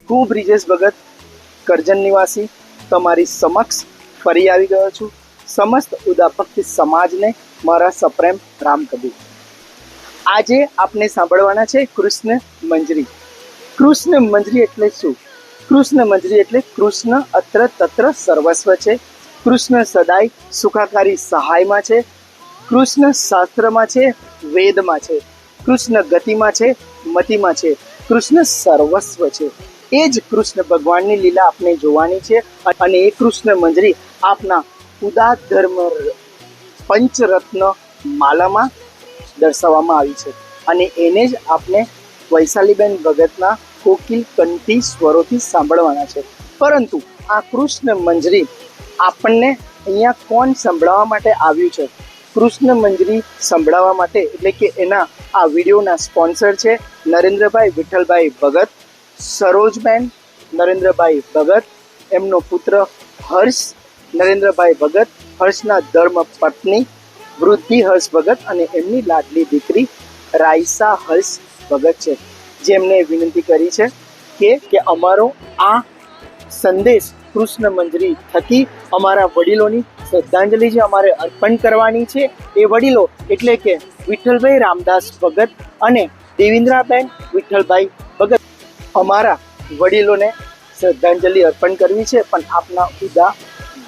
હું બ્રિજેશ ભગત કરજણ નિવાસી તમારી સમક્ષ ફરી આવી ગયો છું। સમસ્ત ઉદાભક્તિ સમાજને મારા સપ્રેમ રામ કબીર। આજે આપણે સાંભળવાના છે કૃષ્ણ મંજરી। કૃષ્ણ મંજરી એટલે શું? કૃષ્ણ મંજરી એટલે કૃષ્ણ અત્ર તત્ર સર્વસ્વ છે। કૃષ્ણ સદાય સુખાકારી સહાયમાં છે। કૃષ્ણ શાસ્ત્રમાં છે, વેદમાં છે। કૃષ્ણ ગતિમાં છે, મતિમાં છે। કૃષ્ણ સર્વસ્વ છે। એ જ કૃષ્ણ ભગવાનની લીલા આપણે જોવાની છે અને એ કૃષ્ણ મંજરી આપના ઉદાત્ત ધર્મ પંચરત્ન માલામાં દર્શાવવામાં આવી છે અને એને જ આપણે વૈશાલીબેન ભગતના કોકિલ કંઠી સ્વરોથી સાંભળવાના છે। પરંતુ આ કૃષ્ણ મંજરી આપણને અહીંયા કોણ સંભળાવવા માટે આવ્યું છે? કૃષ્ણ મંજરી સંભળાવવા માટે એટલે કે એના આ વિડીયોના સ્પોન્સર છે નરેન્દ્રભાઈ વિઠ્ઠલભાઈ ભગત, સરોજબેન નરેન્દ્રભાઈ ભગત, એમનો પુત્ર હર્ષ નરેન્દ્રભાઈ ભગત, હર્ષના ધર્મ પત્ની વૃદ્ધિ હર્ષ ભગત અને એમની લાડલી દીકરી રાયસા હર્ષ ભગત છે, જેમને વિનંતી કરી છે કે અમારો આ સંદેશ કૃષ્ણ મંજરી થકી અમારા વડીલોની શ્રદ્ધાંજલિ જે અમારે અર્પણ કરવાની છે એ વડીલો એટલે કે વિઠ્ઠલભાઈ રામદાસ ભગત અને દેવેન્દ્રાબેન વિઠ્ઠલભાઈ ભગત અમારા વડીલોને શ્રદ્ધાંજલિ અર્પણ કરવી છે। પણ આપના ઉદા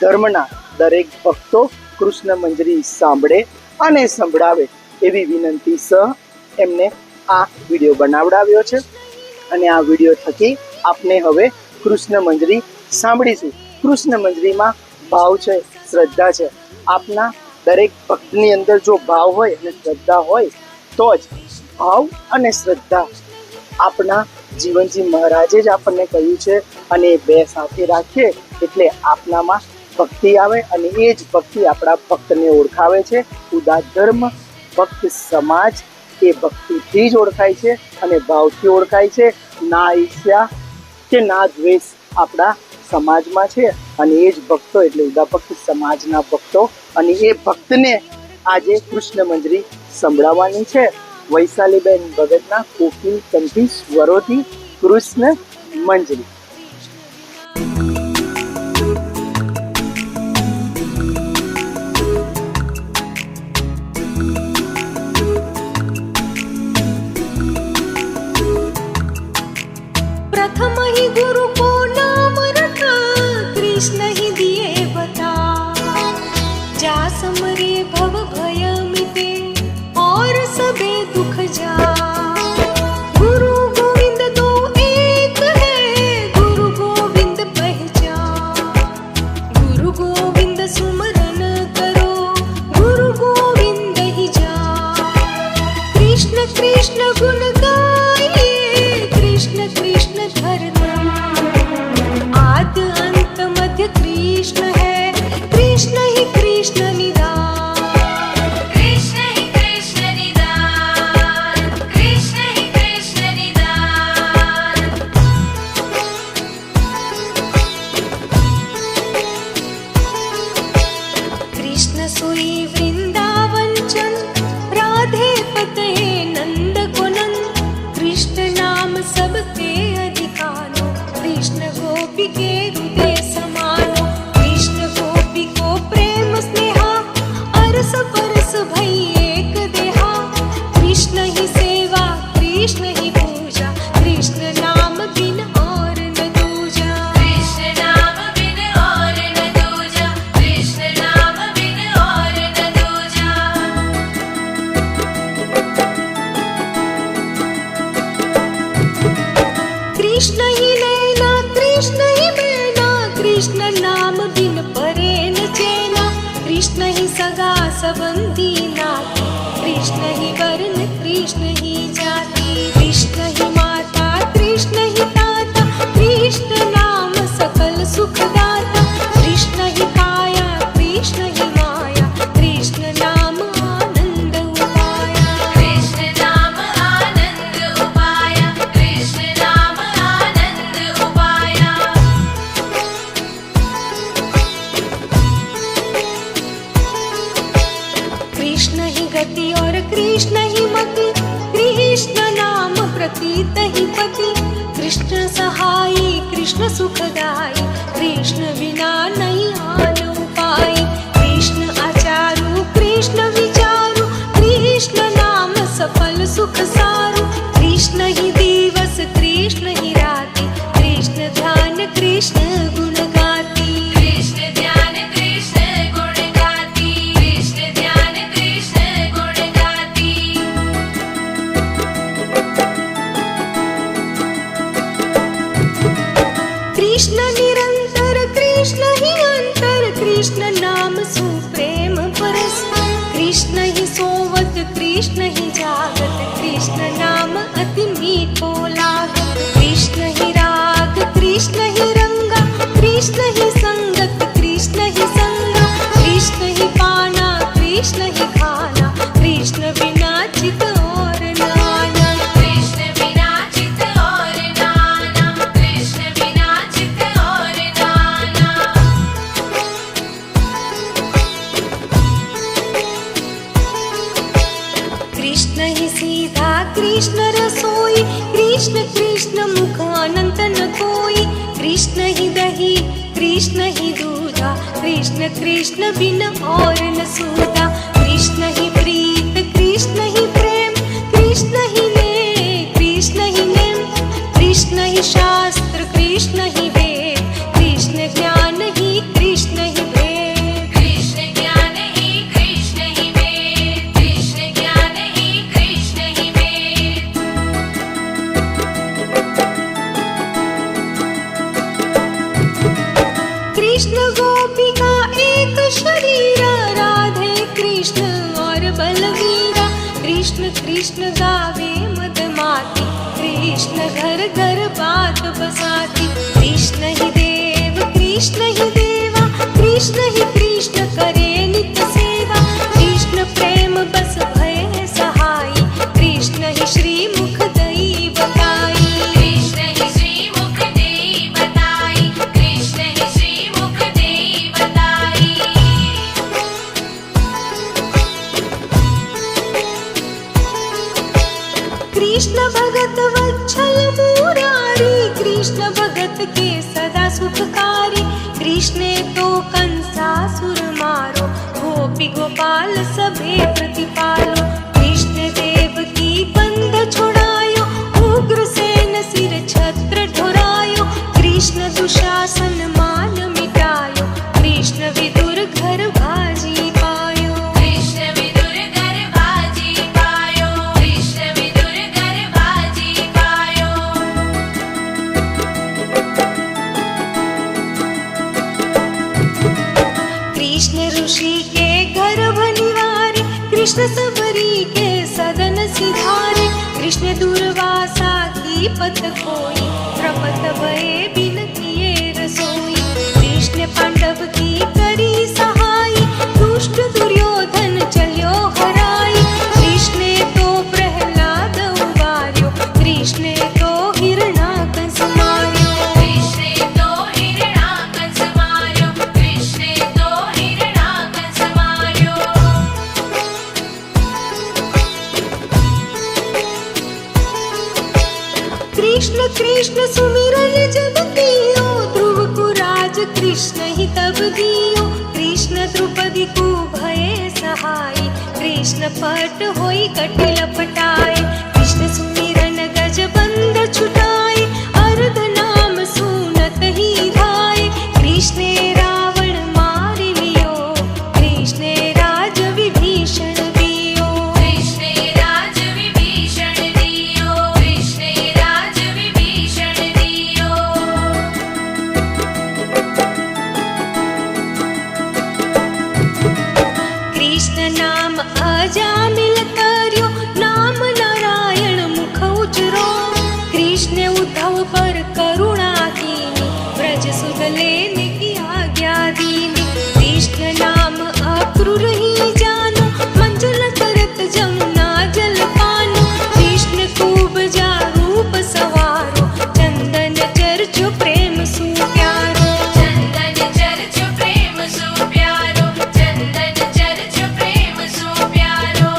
ધર્મના દરેક ભક્તો કૃષ્ણ મંજરી સાંભળે અને સંભળાવે એવી વિનંતી સહ એમને આ વિડીયો બનાવડાવ્યો છે અને આ વિડીયો થકી આપને હવે કૃષ્ણ મંજરી સાંભળીશું। કૃષ્ણ મંજરીમાં ભાવ છે, શ્રદ્ધા છે। આપના દરેક ભક્તની અંદર જો ભાવ હોય અને શ્રદ્ધા હોય તો જ ભાવ અને શ્રદ્ધા આપના જીવનજી મહારાજે જ આપણને કહ્યું છે અને એ બે સાથે રાખીએ એટલે આપનામાં ભક્તિ આવે અને એ જ ભક્તિ આપણા ભક્તને ઓળખાવે છે। ઉદાત્ત ધર્મ ભક્ત સમાજ એ ભક્તિથી જ ઓળખાય છે અને ભાવથી ઓળખાય છે। ના ઈર્ષ્યા કે ના દ્વેષ આપણા સમાજમાં છે અને એ જ ભક્તો એટલે ઉદાભક્તિ સમાજના ભક્તો અને એ ભક્તને આજે કૃષ્ણ મંજરી સંભળાવવાની છે વૈશાલીબેન ભગતના કોકિલ કંઠી સ્વરોથી કૃષ્ણ મંજરી। प्रथम ही गुरु को नाम रखा, कृष्ण ही दिए बता। जा समरे भव भय मिटे और सबे दुख जा। गुरु गोविंद दो एक है, गुरु गोविंद पहचान। गुरु गोविंद सुमरन करो, गुरु गोविंद ही जान। कृष्ण कृष्ण गुण गाए, कृष्ण कृष्ण धरना। आद अंत मध्य कृष्ण है, कृष्ण ही कृष्ण निदान। कृष्ण ही कृष्ण निदान, कृष्ण ही कृष्ण निदान। कृष्ण सोई वृंदावन चंद, राधे पते नंद को नंद। कृष्ण नाम सबके अधिकारो, कृष्ण गोपी के हृदय समानो। कृष्ण गोपी को प्रेम स्नेहा, अरस परस भई एक देहा। कृष्ण ही सेवा, कृष्ण ही पूजा, कृष्ण नाम बिन और न दूजा। कृष्ण नाम बिन और न दूजा, कृष्ण नाम बिन और न दूजा। कृष्ण ही नैना, कृष्ण ही मैना, कृष्ण नाम बिन परे न चैना। कृष्ण ही सगा सबंधी नाती, कृष्ण ही वर्ण, कृष्ण ही जाति। कृष्ण ही माता, कृष्ण ही ताता, कृष्ण नाम सकल सुखदाता। कृष्ण ही काया, कृष्ण ही माया, कृष्ण नाम आनंद उपाया। कृष्ण नाम आनंद उपाया, कृष्ण नाम आनंद उपाया। कृष्ण ही गति और कृष्ण ही मति, कृष्ण नाम प्रतीत ही पति। कृष्ण सहाई कृष्ण सुखदाई, कृष्ण बिना नहीं आन उपाय। कृष्ण आचारू कृष्ण विचारू, कृष्ण नाम सफल सुख सारू। कृष्ण ही दिवस कृष्ण ही राती, कृष्ण ध्यान कृष्ण गुण गाती। कृष्ण ध्यान कृष्ण गुण गाती, कृष्ण ध्यान कृष्ण गुण गाती। कृष्ण निरंतर कृष्ण ही अंतर, कृष्ण नाम सुप्रेम परस्पर। कृष्ण ही सोवत कृष्ण ही जागत, कृष्ण नाम अति मीठो लागत। कृष्ण ही राग कृष्ण ही रंगा, कृष्ण ही संगत कृष्ण ही संगा। कृष्ण ही पाना कृष्ण ही खाना, कृष्ण बिना चित और नाना। कृष्ण बिना चित और नाना, कृष्ण बिना चित और नाना। कृष्ण ही सीधा कृष्ण रसोई, कृष्ण कृष्ण मुख अनंत न कोई। कृष्ण ही दही कृष्ण ही दूधा, कृष्ण कृष्ण बिन और न सूधा। कृष्ण ही प्रीत कृष्ण ही प्रेम, कृष्ण ही ने कृष्ण ही नेम। कृष्ण ही शास्त्र कृष्ण ही वेद, कृष्ण ज्ञान ही कृष्ण ही भेद। कृष्ण ज्ञान ही कृष्ण ही वेद, कृष्ण ज्ञान ही कृष्ण ही वेद। कृष्ण गोपिका एक शरीरा, राधे कृष्ण और बलवीरा। कृष्ण कृष्ण गावे मदमाती, कृष्ण घर घर बात बसाती। कृष्ण ही देव कृष्ण ही देवा, कृष्ण ही कृष्ण करे नित्य सेवा। कृष्ण प्रेम बस भय सहाई, कृष्ण ही श्री मुख दई बताई। कृष्ण ही श्री मुख दई बताई, कृष्ण ही श्री मुख दई बताई। कृष्ण भगत वत्सल मुरारी, कृष्ण भगत के सदा सुखकारी। कृष्णे तो कंसासुर मारो, गोपी गोपाल सभे प्रतिपालो। कृष्ण देव की बंध छुड़ायो, उग्रसेन सिर छत्र ढुरायो। कृष्ण दुशासन मान मिटायो, कृष्ण विदुर घर भाजी पायो। कृष्ण विदुर घर भाजी पायो, कृष्ण विदुर घर भाजी पायो। कृष्ण ऋषि के गर्भ निवारे, कृष्ण सबरी के सदन सिधारे। कृष्ण दुर्वासा की पत खोई, प्रपत भये बिन किए रसोई। कृष्ण पांडव की करी सहाई, दुष्ट दुर्योधन चल्यो हराई। कृष्णे तो प्रहलाद उबार्यो, कृष्णे तो हिरणाकंस मार्यो। कृष्णे तो हिरणाकंस मार्यो, कृष्णे तो हिरणाकंस मार्यो। कृष्ण कृष्ण सुमिरन जब कियो, ध्रुव को राज कृष्ण ही तब दियो। कृष्ण द्रुपदी को भये सहाय, कृष्ण पट होई कटिल पटाए। कृष्ण सुमिरन गज बंद छुटाए, अर्ध नाम सुनत ही धाय। कृष्णे रावण मार लियो, कृष्णे राज विभीषण दियो। कृष्णे राज विभीषण दियो, कृष्णे राज विभीषण दियो। कृष्ण नाम अजामिल कर्यो, नाम नारायण मुख उजरो। कृष्ण उद्धव पर करुणा कीनी, ब्रज सुध लेने की आज्ञा दीनी। कृष्ण नाम अक्रूर ही जानो, मंजुल करत जमुना जल पानो। कृष्ण खूब जा रूप सवारो, चंदन चर्चो प्रेम सु प्यारो। चंदन चर्चो प्रेम सु प्यारो, चंदन चर्चो प्रेम सु प्यारो।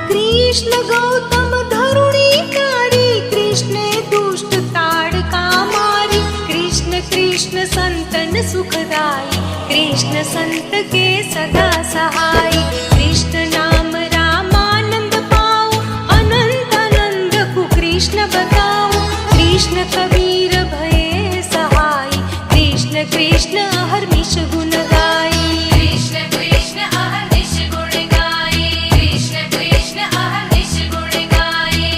कृष्ण कृष्ण गौतम धरुणी नारी, कृष्णे दुष्ट ताड़का मारी। कृष्ण कृष्ण संतन सुखदाई, कृष्ण संत के सदा सहाई। कृष्ण नाम रामानंद पाओ, अनंत आनंद को कृष्ण बताओ। कृष्ण कबीर भये सहाई, कृष्ण कृष्ण अहर्निश गुण गाई। कृष्ण कृष्ण अहर्निश गुण गाए, कृष्ण कृष्ण अहर्निश गुण गाए।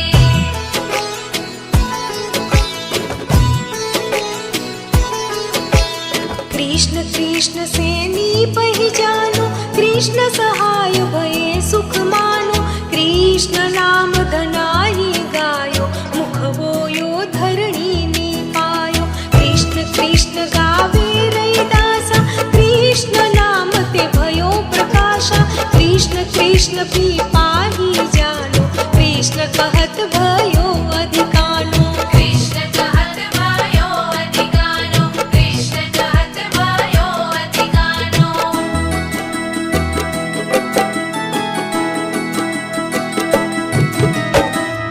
कृष्ण कृष्ण से नीपहि जानो, कृष्ण सहाय भये सुख मानो। कृष्ण नाम धनाहि गायो, मुख बोयो धरणी नी पायो। कृष्ण कृष्ण गावे रैदासा, कृष्ण नाम ते भयो प्रकाशा। कृष्ण कृष्ण भी पाहि जानो, कृष्ण कहत भयो अधिकानो। कृष्ण कहत भयो अधिकानो, कृष्ण कहत भयो अधिकानो।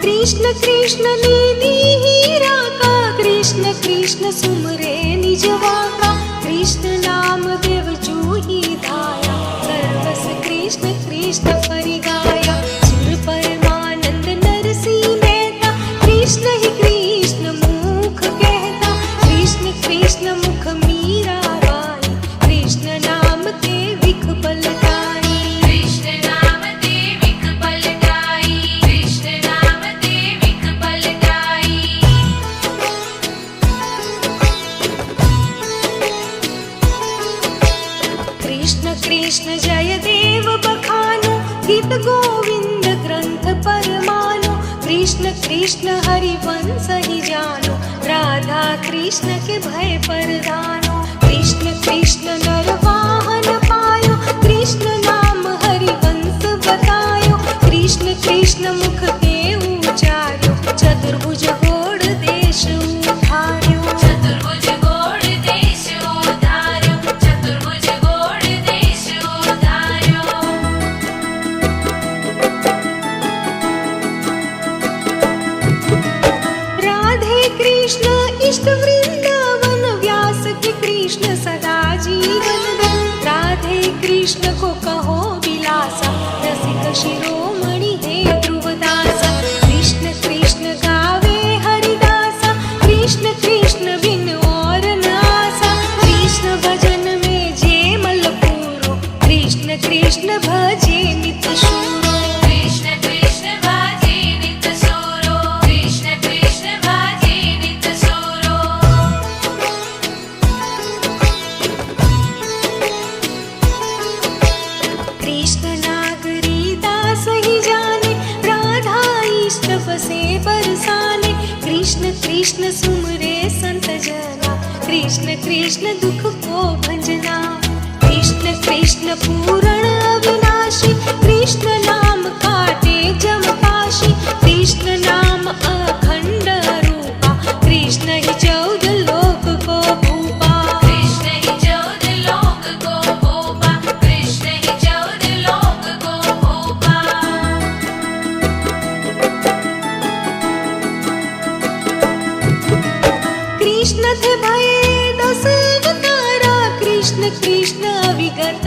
कृष्ण कृष्ण लीनी हीरा का, कृष्ण कृष्ण सुमरे निज वाका। कृष्ण नाम देव जूही धाया, सर्वस कृष्ण कृष्ण परि गाया। सुर परमानंद नरसिंह मेहता, कृष्ण ही कृष्ण मुख कहता। कृष्ण कृष्ण मुख मीरा बाई, कृष्ण नाम ते विख पलटाई। कृष्ण नाम ते विख पलटाई, कृष्ण नाम ते विख पलटाई। कृष्ण कृष्ण जय देव बखानो, गीत गोविंद ग्रंथ परमानो। कृष्ण कृष्ण हरिवंश ही जानो, राधा कृष्ण के भय परदानो। कृष्ण कृष्ण नर वाहन पायो, कृष्ण नाम हरिवंश बतायो। कृष्ण कृष्ण मुख के उचार्यो, चतुर्भुज गोड़ देश उठार्यो। चतुर्भुज गोड़ देश उधार्यो, चतुर्भुज गोड़ देश उधार्यो। राधे कृष्ण इष्ट वृंदावन, व्यास के कृष्ण सदा जीवन धन। राधे कृष्ण को कहो विलासा, रसिक शिरोमणि हे ध्रुवदासा। कृष्ण कृष्ण गावे हरिदासा, कृष्ण कृष्ण बिन और न आसा। कृष्ण भजन में जे मल पूरो, कृष्ण कृष्ण भजे नित शूरो। कृष्ण कृष्ण भाजे नित सूरो, कृष्ण कृष्ण भाजे नित सूरो। कृष्ण नागरी दास ही जाने, राधा इष्ट बसे बरसाने। कृष्ण कृष्ण सुमरे संत जना, कृष्ण कृष्ण दुख को भंजना। कृष्ण कृष्ण पूरण अविनाशी, कृष्ण नाम काटे जम पाशी। कृष्ण नाम अखंड रूपा, कृष्ण ही 14 लोक को भूपा। कृष्ण ही 14 लोक को भूपा, कृष्ण ही 14 लोक को भूपा। कृष्ण थे भये 10 अवतारा, कृष्ण कृष्ण विगत